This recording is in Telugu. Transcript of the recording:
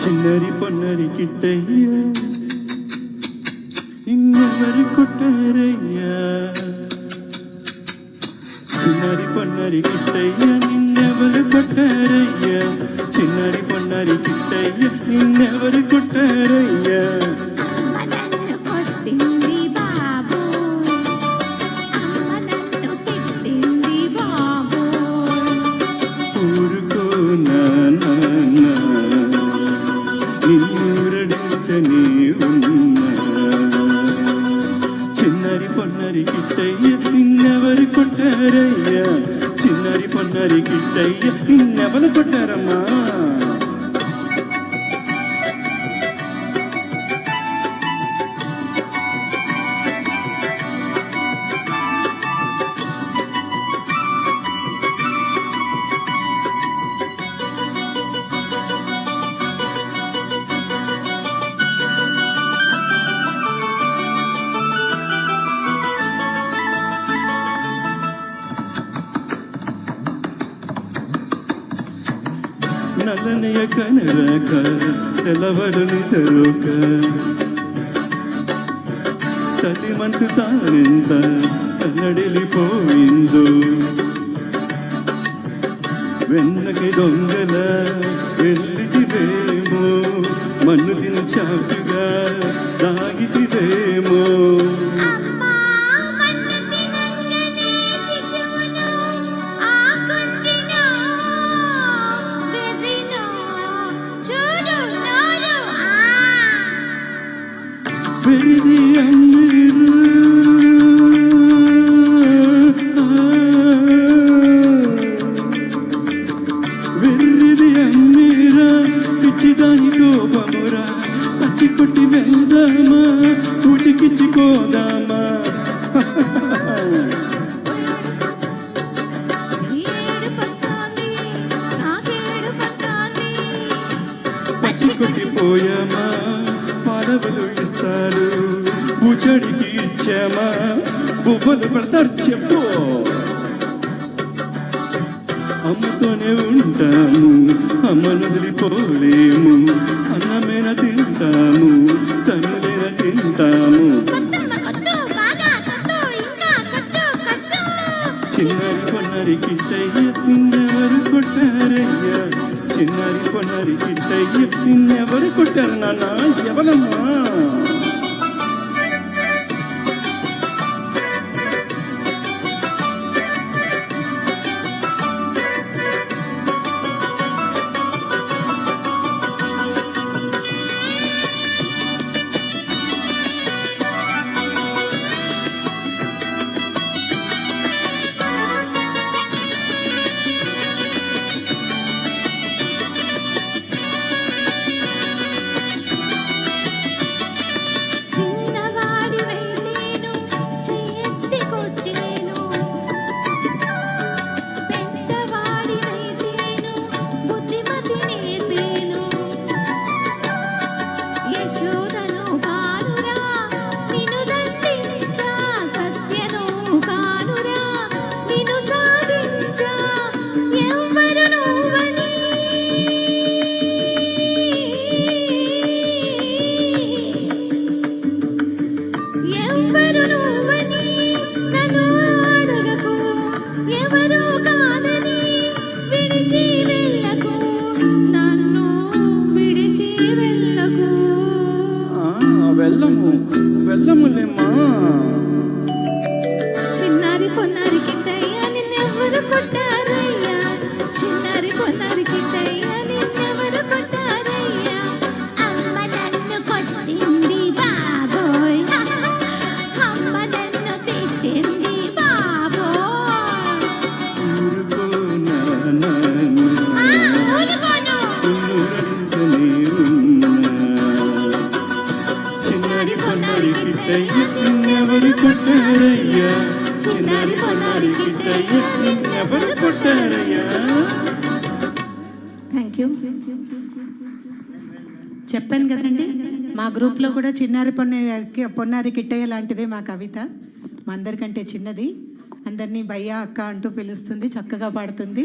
చిన్నరి పొన్నరి కిట్టయ్య ఇన్నెవరు కొట్టారయ్యా చిన్నరి పొన్నరి కిట్టయ్య నిన్నెవరు కొట్టారయ్యా చిన్నరి పొన్నరి కిట్టయ్య నిన్నెవరు కొట్టారయ్యా నిన్నూరడించని ఉన్నా చిన్నరి పొన్నరి కిట్టయ్య నిన్నెవరు కొట్టారయ్యా చిన్నరి పొన్నరి కిట్టయ్య నిన్నెవరు కొట్టారమ్మా నల్లనయ కనరాక తెల్లవరుని తెరోక తల్లి మనసు తానెంత కన్నడిలిపోయిందో వెన్నకై దొంగల వెళ్ళిదివేమో మన్ను తిని చాటుగా దాగిదివేమో వెరిది అన్నీరు వెర్రిది అన్నీరా పిచ్చిదాని కోపమురా పచ్చి కొట్టి వెళ్దామా పూచికిచ్చిపోదామా పచ్చి కొట్టిపోయామా పాలవలు ఇస్తాడు పూచడికి ఇచ్చామా బువ్వలు పెడతాడు చెప్పు అమ్మతోనే ఉంటాము అమ్మను వదిలిపోలేము అన్నమేన తింటాము తనులేన తింటాము చిన్నరి పొన్నరి కిట్టయ్య నిన్నెవరు కొట్టారయ్యా చిన్నరి పొన్నరి కిట్టయ్య నిన్నెవరు కొట్టారు నాన్న ఎవరమ్మా వెళ్ళములేమ్మా చిన్నారి పొన్నారి కిట్టయ్య నిన్నెవరు కొట్టారయ్యా చిన్నారి పొన్నారి కిట్టయ్య నిన్నెవరు కొట్టారయ్యా అమ్మ నన్ను కొట్టింది బాబోయ్ అమ్మ నన్ను తిట్టింది బాబోయ్ ఊరుకోను చిన్నరి పొన్నరి కిట్టయ్య నిన్నెవరు కొట్టారయ్యా చిన్నరి పొన్నరి కిట్టయ్య నిన్నెవరు కొట్టారయ్యా థ్యాంక్ యూ చెప్పాను కదండి మా గ్రూప్లో కూడా చిన్నారి పొన్నారి కిట్టయ్య లాంటిదే మా కవిత మా అందరికంటే చిన్నది అందరినీ భయ్యా అక్క అంటూ పిలుస్తుంది చక్కగా పాడుతుంది